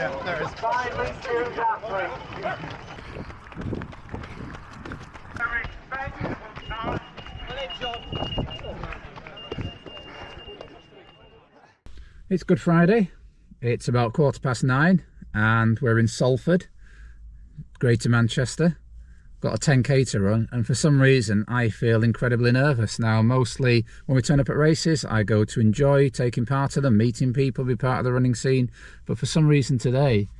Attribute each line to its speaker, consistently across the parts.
Speaker 1: Yeah, there is. It's Good Friday. It's about 9:15 and we're in Salford, Greater Manchester. Got a 10k to run, and for some reason I feel incredibly nervous. Now, mostly when we turn up at races I go to enjoy taking part of them, meeting people, be part of the running scene, but for some reason today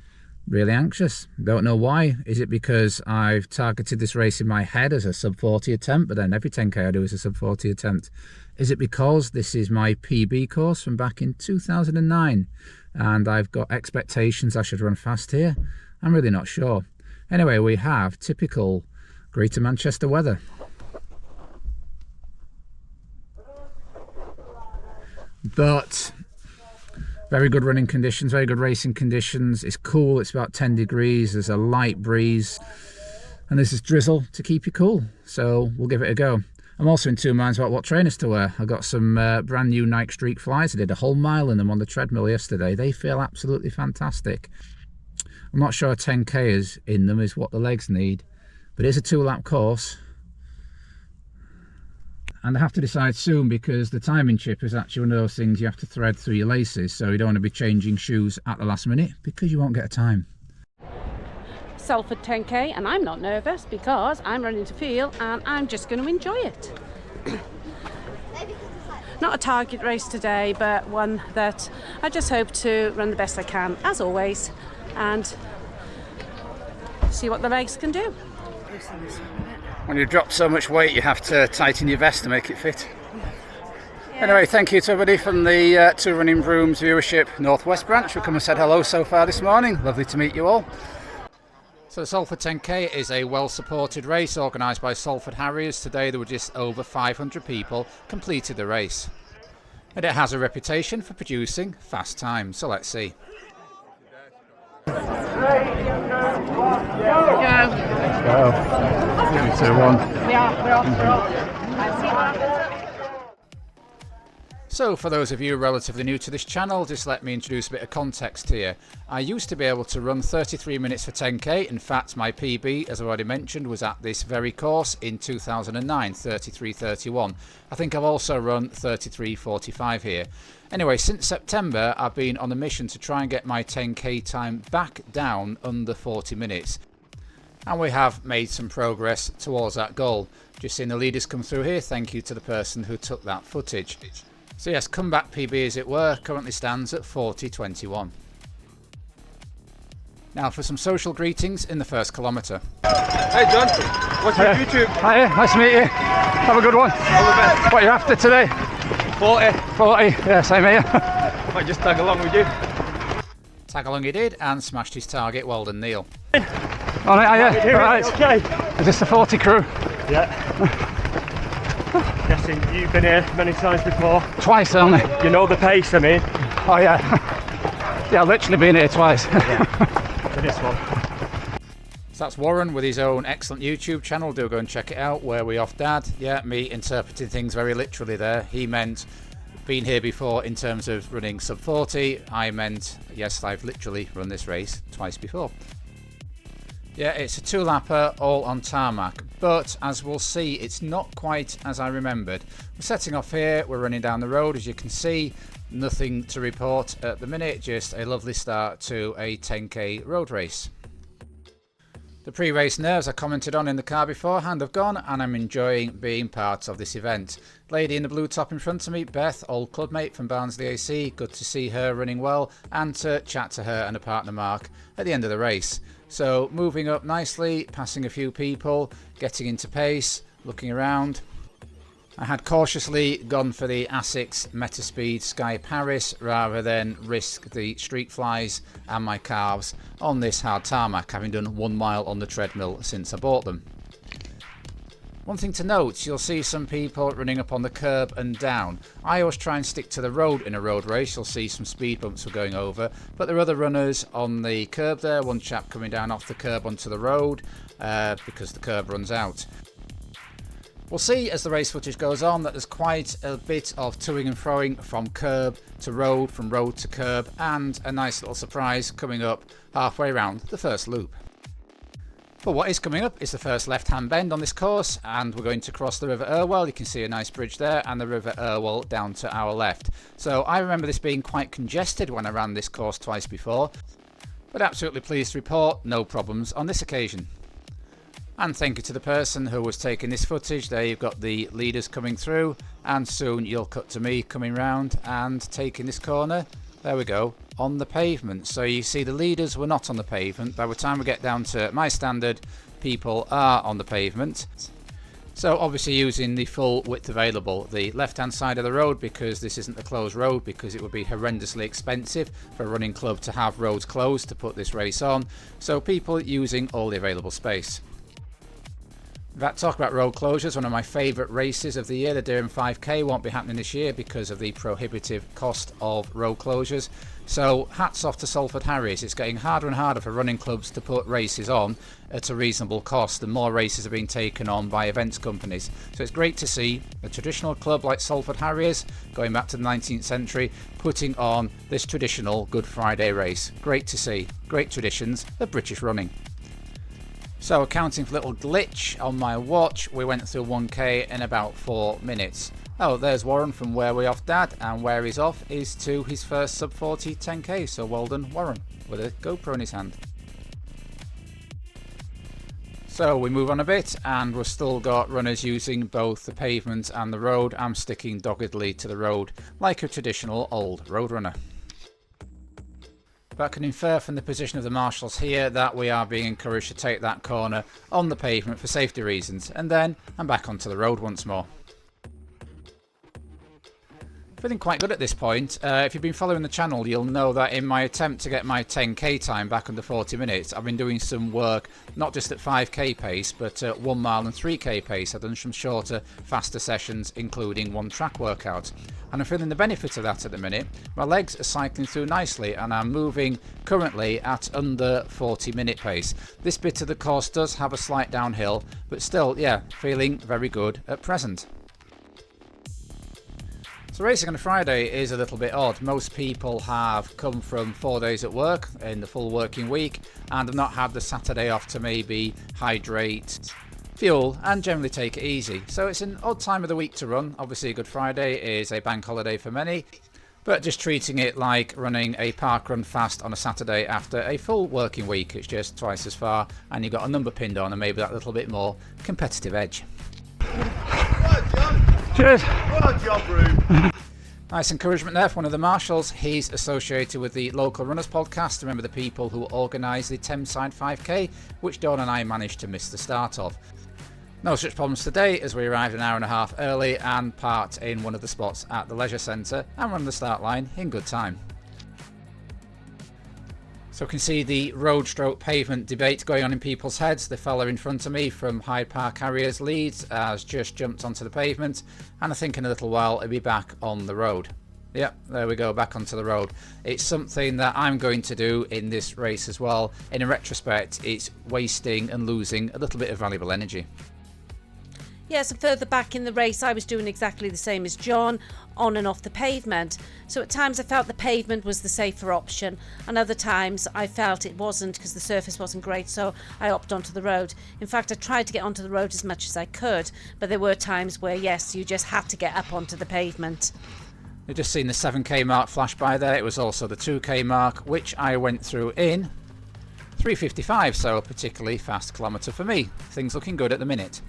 Speaker 1: really anxious. Don't know why. Is it because I've targeted this race in my head as a sub-40 attempt, but then every 10k I do is a sub-40 attempt? Is it because this is my PB course from back in 2009 and I've got expectations I should run fast here? I'm really not sure. Anyway, we have typical Greater Manchester weather. But very good running conditions, very good racing conditions. It's cool, it's about 10 degrees, there's a light breeze, and there's this drizzle to keep you cool. So we'll give it a go. I'm also in two minds about what trainers to wear. I got some brand new Nike Streak Flies. I did a whole mile in them on the treadmill yesterday. They feel absolutely fantastic. I'm not sure a 10k is in them is what the legs need, but it's a 2-lap course. And I have to decide soon because the timing chip is actually one of those things you have to thread through your laces, so you don't want to be changing shoes at the last minute because you won't get a time.
Speaker 2: Salford 10k, and I'm not nervous because I'm running to feel and I'm just going to enjoy it. Not a target race today, but one that I just hope to run the best I can, as always, and see what the legs can do.
Speaker 1: When you drop so much weight you have to tighten your vest to make it fit. Yeah. Anyway, thank you to everybody from the Two Running Brooms viewership Northwest branch who come and said hello so far this morning. Lovely to meet you all. So the Salford 10k is a well-supported race organised by Salford Harriers. Today there were just over 500 people completed the race. And it has a reputation for producing fast times, so let's see.
Speaker 2: Go.
Speaker 1: 3, 2, 1.
Speaker 2: We're off. Let's see what happens.
Speaker 1: So for those of you relatively new to this channel, just let me introduce a bit of context here. I used to be able to run 33 minutes for 10k. In fact, my PB, as I already mentioned, was at this very course in 2009, 33:31. I think I've also run 33:45 here. Anyway, since September, I've been on a mission to try and get my 10k time back down under 40 minutes. And we have made some progress towards that goal. Just seeing the leaders come through here, thank you to the person who took that footage. So yes, comeback PB as it were, currently stands at 40:21. Now for some social greetings in the first kilometre.
Speaker 3: Hey John, what's your YouTube?
Speaker 1: Hi, nice to meet you. Have a good one.
Speaker 3: All the best.
Speaker 1: What are you after today?
Speaker 3: 40.
Speaker 1: 40, yeah, same here.
Speaker 3: Might just tag along with you.
Speaker 1: Tag along he did and smashed his target. Well done, Neil.
Speaker 3: Alright,
Speaker 1: are you? Right.
Speaker 3: Okay.
Speaker 1: Is this the 40 crew?
Speaker 3: Yeah. Guessing you've been here many times before.
Speaker 1: Twice only.
Speaker 3: You know the pace, I mean.
Speaker 1: Oh yeah. Yeah, I've literally been here twice.
Speaker 3: Yeah. For this one.
Speaker 1: So that's Warren with his own excellent YouTube channel. Do go and check it out. Where we off, Dad? Yeah, me interpreting things very literally there. He meant been here before in terms of running sub-40. I meant, yes, I've literally run this race twice before. Yeah, it's a 2-lapper all on tarmac, but as we'll see, it's not quite as I remembered. We're setting off here, we're running down the road, as you can see. Nothing to report at the minute, just a lovely start to a 10k road race. The pre-race nerves I commented on in the car beforehand have gone, and I'm enjoying being part of this event. Lady in the blue top in front of me, Beth, old clubmate from Barnsley AC, good to see her running well, and to chat to her and her partner Mark at the end of the race. So moving up nicely, passing a few people, getting into pace, looking around. I had cautiously gone for the Asics Metaspeed Sky Paris rather than risk the street flies and my calves on this hard tarmac, having done 1 mile on the treadmill since I bought them. One thing to note, you'll see some people running up on the curb and down. I always try and stick to the road in a road race. You'll see some speed bumps we're going over, but there are other runners on the curb there. One chap coming down off the curb onto the road because the curb runs out. We'll see as the race footage goes on that there's quite a bit of toing and froing from curb to road, from road to curb, and a nice little surprise coming up halfway around the first loop. But what is coming up is the first left-hand bend on this course, and we're going to cross the River Irwell. You can see a nice bridge there, and the River Irwell down to our left. So I remember this being quite congested when I ran this course twice before, but absolutely pleased to report no problems on this occasion. And thank you to the person who was taking this footage. There you've got the leaders coming through, and soon you'll cut to me coming round and taking this corner. There we go, on the pavement. So you see the leaders were not on the pavement. By the time we get down to my standard, people are on the pavement. So obviously using the full width available, the left hand side of the road, because this isn't a closed road, because it would be horrendously expensive for a running club to have roads closed to put this race on. So people using all the available space. That talk about road closures, one of my favourite races of the year, the Durham 5K, won't be happening this year because of the prohibitive cost of road closures. So hats off to Salford Harriers. It's getting harder and harder for running clubs to put races on at a reasonable cost, and more races are being taken on by events companies. So it's great to see a traditional club like Salford Harriers, going back to the 19th century, putting on this traditional Good Friday race. Great to see. Great traditions of British running. So accounting for a little glitch on my watch, we went through 1k in about 4 minutes. Oh, there's Warren from Where We Off Dad, and where he's off is to his first Sub-40 10k, so well done Warren, with a GoPro in his hand. So we move on a bit, and we've still got runners using both the pavement and the road. I'm sticking doggedly to the road, like a traditional old road runner. But I can infer from the position of the marshals here that we are being encouraged to take that corner on the pavement for safety reasons, and then I'm back onto the road once more. Feeling quite good at this point. If you've been following the channel, you'll know that in my attempt to get my 10k time back under 40 minutes, I've been doing some work, not just at 5k pace, but at 1 mile and 3k pace. I've done some shorter, faster sessions, including one track workout. And I'm feeling the benefit of that at the minute. My legs are cycling through nicely, and I'm moving currently at under 40-minute pace. This bit of the course does have a slight downhill, but still, yeah, feeling very good at present. So racing on a Friday is a little bit odd. Most people have come from 4 days at work in the full working week and have not had the Saturday off to maybe hydrate, fuel, and generally take it easy. So it's an odd time of the week to run. Obviously Good Friday is a bank holiday for many, but just treating it like running a park run fast on a Saturday after a full working week. It's just twice as far, and you've got a number pinned on and maybe that little bit more competitive edge.
Speaker 3: Cheers.
Speaker 4: Well job, Rube.
Speaker 1: Nice encouragement there for one of the marshals. He's associated with the Local Runners podcast. Remember the people who organised the Thameside 5k, which Dawn and I managed to miss the start of. No such problems today, as we arrived an hour and a half early and parked in one of the spots at the leisure centre and run the start line in good time. So we can see the road stroke pavement debate going on in people's heads. The fella in front of me from Hyde Park Harriers Leeds has just jumped onto the pavement, and I think in a little while he'll be back on the road. Yep, there we go, back onto the road. It's something that I'm going to do in this race as well. In retrospect, it's wasting and losing a little bit of valuable energy.
Speaker 5: Yeah, so further back in the race, I was doing exactly the same as John, on and off the pavement. So at times I felt the pavement was the safer option, and other times I felt it wasn't because the surface wasn't great, so I opted onto the road. In fact, I tried to get onto the road as much as I could, but there were times where, yes, you just had to get up onto the pavement.
Speaker 1: You've just seen the 7k mark flash by there. It was also the 2k mark, which I went through in 3:55, so a particularly fast kilometre for me. Things looking good at the minute.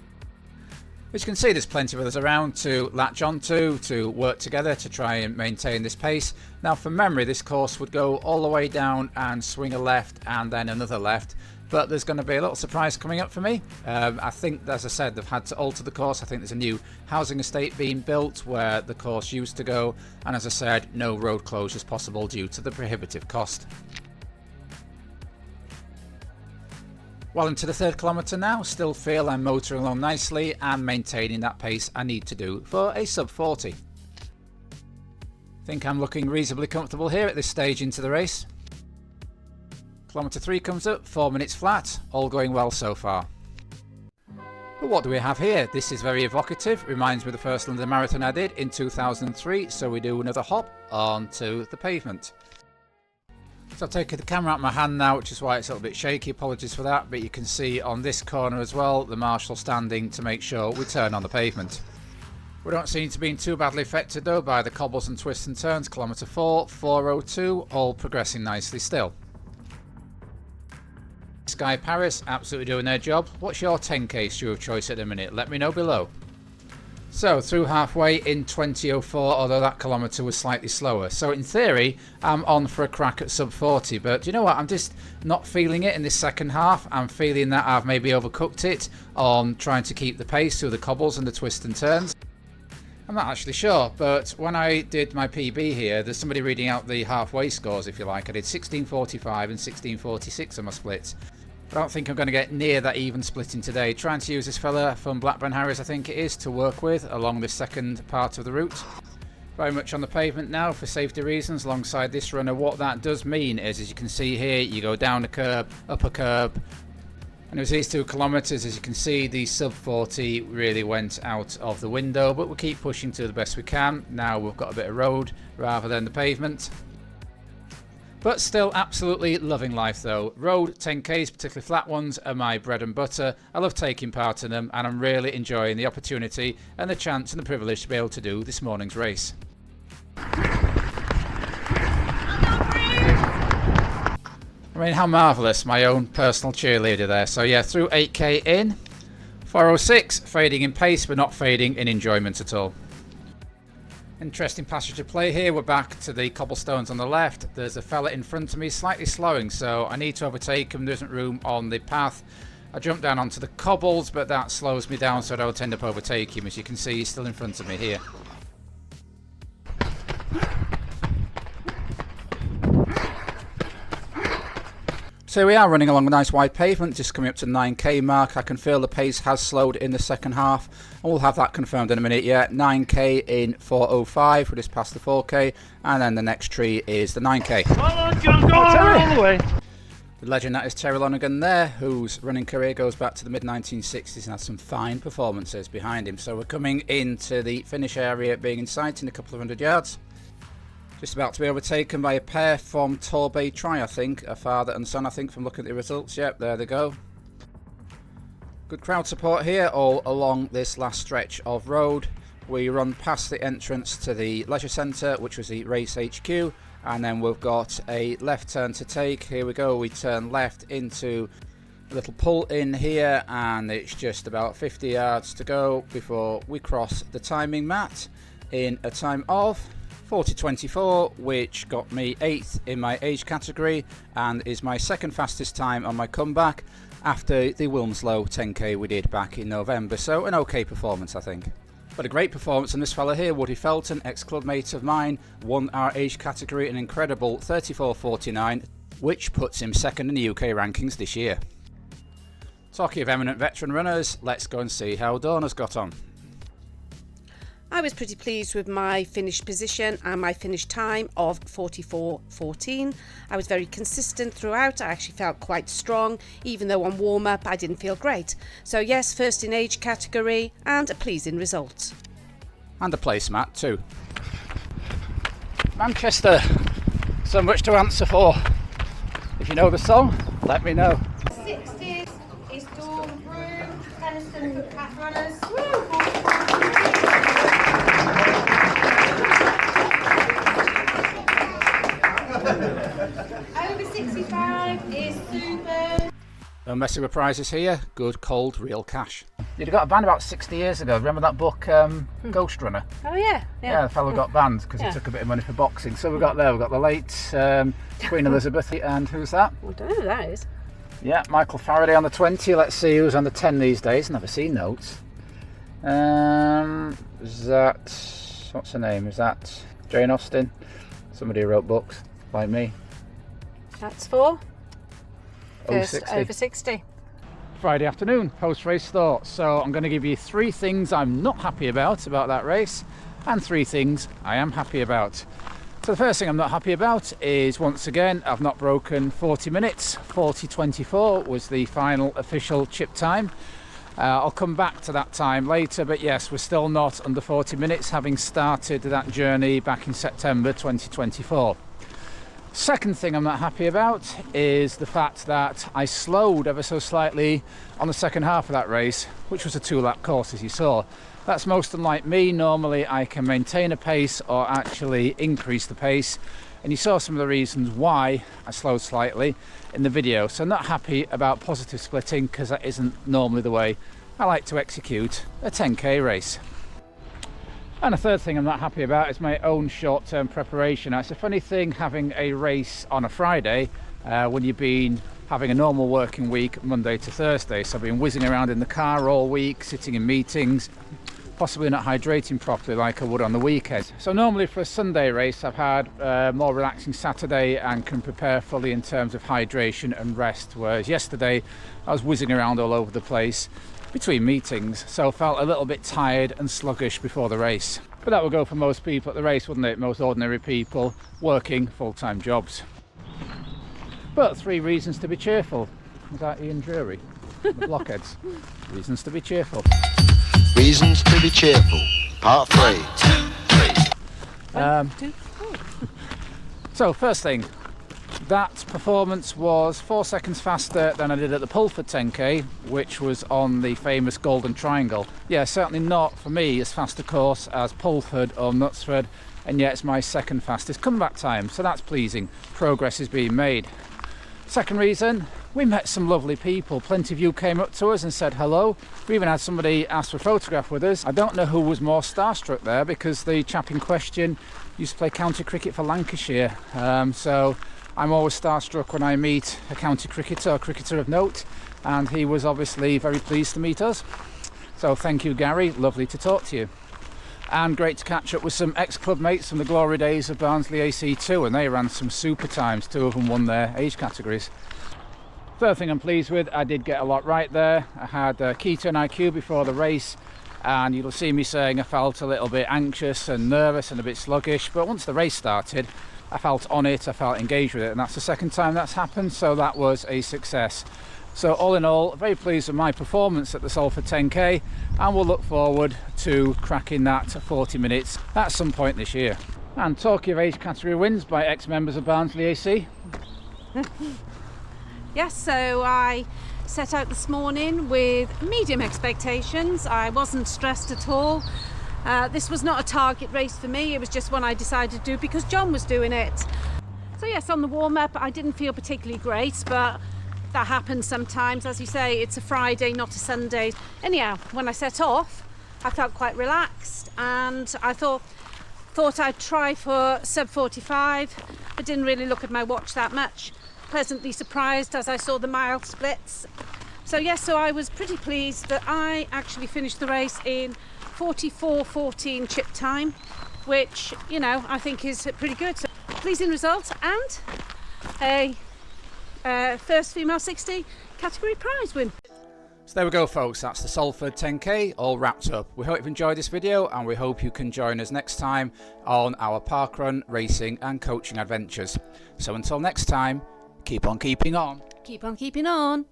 Speaker 1: As you can see, there's plenty of others around to latch onto, to work together to try and maintain this pace. Now, from memory, this course would go all the way down and swing a left and then another left. But there's going to be a little surprise coming up for me. I think, as I said, they've had to alter the course. I think there's a new housing estate being built where the course used to go. And as I said, no road closures possible due to the prohibitive cost. Well into the 3rd kilometre now, still feel I'm motoring along nicely and maintaining that pace I need to do for a sub-40. Think I'm looking reasonably comfortable here at this stage into the race. Kilometre 3 comes up, 4 minutes flat, all going well so far. But But what do we have here? This is very evocative, reminds me of the first London Marathon I did in 2003, so we do another hop onto the pavement. So I've taken the camera out of my hand now, which is why it's a little bit shaky, apologies for that, but you can see on this corner as well, the marshal standing to make sure we turn on the pavement. We don't seem to be too badly affected though by the cobbles and twists and turns. Kilometre 4, 402, all progressing nicely still. Sky Paris, absolutely doing their job. What's your 10k shoe of choice at the minute? Let me know below. So through halfway in 2004, although that kilometre was slightly slower. So in theory, I'm on for a crack at sub 40. But you know what? I'm just not feeling it in this second half. I'm feeling that I've maybe overcooked it on trying to keep the pace through the cobbles and the twists and turns. I'm not actually sure, but when I did my PB here, there's somebody reading out the halfway scores, if you like. I did 16:45 and 16:46 on my splits. I don't think I'm going to get near that even splitting today. Trying to use this fella from Blackburn Harriers, I think it is, to work with along this second part of the route. Very much on the pavement now for safety reasons alongside this runner. What that does mean is, as you can see here, you go down a curb, up a curb, and it was these 2 kilometres. As you can see, the sub 40 really went out of the window, but we'll keep pushing to the best we can. Now we've got a bit of road rather than the pavement. But still absolutely loving life though. Road 10Ks, particularly flat ones, are my bread and butter. I love taking part in them, and I'm really enjoying the opportunity and the chance and the privilege to be able to do this morning's race. I mean, how marvellous, my own personal cheerleader there. So yeah, through 8k in, 406, fading in pace but not fading in enjoyment at all. Interesting passage of play here. We're back to the cobblestones on the left. There's a fella in front of me slightly slowing, so I need to overtake him. There isn't room on the path. I jump down onto the cobbles, but that slows me down, so I don't end up overtaking him. As you can see, he's still in front of me here. So we are running along a nice wide pavement, just coming up to 9k mark. I can feel the pace has slowed in the second half, and we'll have that confirmed in a minute. Yeah, 9k in 4:05. We're just past the 4k, and then the next tree is the 9k.
Speaker 3: Come on, John, go all the way.
Speaker 1: The legend that is Terry Lonergan there, whose running career goes back to the mid-1960s and has some fine performances behind him. So we're coming into the finish area, being in sight in a couple of 100 yards. Just about to be overtaken by a pair from Torbay Try, I think. A father and son, I think, from looking at the results. Yep, there they go. Good crowd support here all along this last stretch of road. We run past the entrance to the leisure centre, which was the race HQ. And then we've got a left turn to take. Here we go. We turn left into a little pull in here. And it's just about 50 yards to go before we cross the timing mat in a time of 40:24, which got me 8th in my age category and is my second fastest time on my comeback after the Wilmslow 10k we did back in November. So an okay performance, I think. But a great performance from this fella here, Woody Felton, ex-club mate of mine, won our age category an incredible 34:49, which puts him second in the UK rankings this year. Talking of eminent veteran runners, let's go and see how Dawn has got on.
Speaker 5: I was pretty pleased with my finished position and my finished time of 44:14. I was very consistent throughout. I actually felt quite strong, even though on warm-up I didn't feel great. So yes, first in age category and a pleasing result.
Speaker 1: And a placemat too. Manchester, so much to answer for. If you know the song, let me know.
Speaker 6: 60s is Dawn Broom, Tennyson Cat Runners. Over 65 is Super.
Speaker 1: No messing with prizes here. Good, cold, real cash. You'd have got a ban about 60 years ago. Remember that book, Ghost Runner?
Speaker 5: Oh yeah.
Speaker 1: Yeah, the fellow got banned because he took a bit of money for boxing. So we've got the late Queen Elizabeth, and who's that?
Speaker 5: I don't know who that is.
Speaker 1: Yeah, Michael Faraday on the 20. Let's see who's on the 10 these days. Never seen notes. Is that, what's her name? Is that Jane Austen? Somebody who wrote books like me.
Speaker 5: That's for first
Speaker 1: 60.
Speaker 5: over 60.
Speaker 1: Friday afternoon, post-race thoughts. So I'm going to give you 3 things I'm not happy about that race, and 3 things I am happy about. So the first thing I'm not happy about is, once again, I've not broken 40 minutes. 40:24 was the final official chip time. I'll come back to that time later, but yes, we're still not under 40 minutes, having started that journey back in September 2024. Second thing I'm not happy about is the fact that I slowed ever so slightly on the second half of that race, which was a 2-lap course, as you saw. That's most unlike me. Normally I can maintain a pace or actually increase the pace, and you saw some of the reasons why I slowed slightly in the video. So I'm not happy about positive splitting, because that isn't normally the way I like to execute a 10k race. And a third thing I'm not happy about is my own short-term preparation. Now, it's a funny thing having a race on a Friday when you've been having a normal working week Monday to Thursday. So I've been whizzing around in the car all week, sitting in meetings, possibly not hydrating properly like I would on the weekend. So normally for a Sunday race I've had a more relaxing Saturday and can prepare fully in terms of hydration and rest, whereas yesterday I was whizzing around all over the place between meetings, so I felt a little bit tired and sluggish before the race. But that would go for most people at the race, wouldn't it? Most ordinary people working full-time jobs. But 3 reasons to be cheerful. Was that Ian Drury? The Blockheads. Reasons to be cheerful.
Speaker 7: Reasons to be cheerful. Part 3.
Speaker 1: So first thing, that performance was 4 seconds faster than I did at the Salford 10K, which was on the famous Golden Triangle. Yeah, certainly not for me as fast a course as Salford or Knutsford, and yet it's my second fastest comeback time, so that's pleasing. Progress is being made. Second reason, we met some lovely people. Plenty of you came up to us and said hello. We even had somebody ask for a photograph with us. I don't know who was more starstruck there, because the chap in question used to play county cricket for Lancashire. So I'm always starstruck when I meet a county cricketer or cricketer of note, and he was obviously very pleased to meet us. So thank you, Gary. Lovely to talk to you. And great to catch up with some ex-club mates from the glory days of Barnsley AC2, and they ran some super times. 2 of them won their age categories. Third thing I'm pleased with, I did get a lot right there. I had keto and IQ before the race, and you'll see me saying I felt a little bit anxious and nervous and a bit sluggish, but once the race started I felt on it, I felt engaged with it, and that's the second time that's happened, so that was a success. So all in all, very pleased with my performance at the Salford 10k, and we'll look forward to cracking that 40 minutes at some point this year. And talking of age category wins by ex-members of Barnsley AC.
Speaker 2: Yes, so I set out this morning with medium expectations. I wasn't stressed at all. This was not a target race for me, it was just one I decided to do because John was doing it. So yes, on the warm-up I didn't feel particularly great, but that happens sometimes. As you say, it's a Friday, not a Sunday. Anyhow, when I set off I felt quite relaxed, and I thought I'd try for sub-45. I didn't really look at my watch that much. Pleasantly surprised as I saw the mile splits. So yes, so I was pretty pleased that I actually finished the race in 44:14 chip time, which, you know, I think is pretty good. So pleasing result, and a first female 60 category prize win.
Speaker 1: So there we go, folks, that's the Salford 10k all wrapped up. We hope you've enjoyed this video, and we hope you can join us next time on our parkrun, racing and coaching adventures. So until next time, keep on keeping on.
Speaker 5: Keep on keeping on.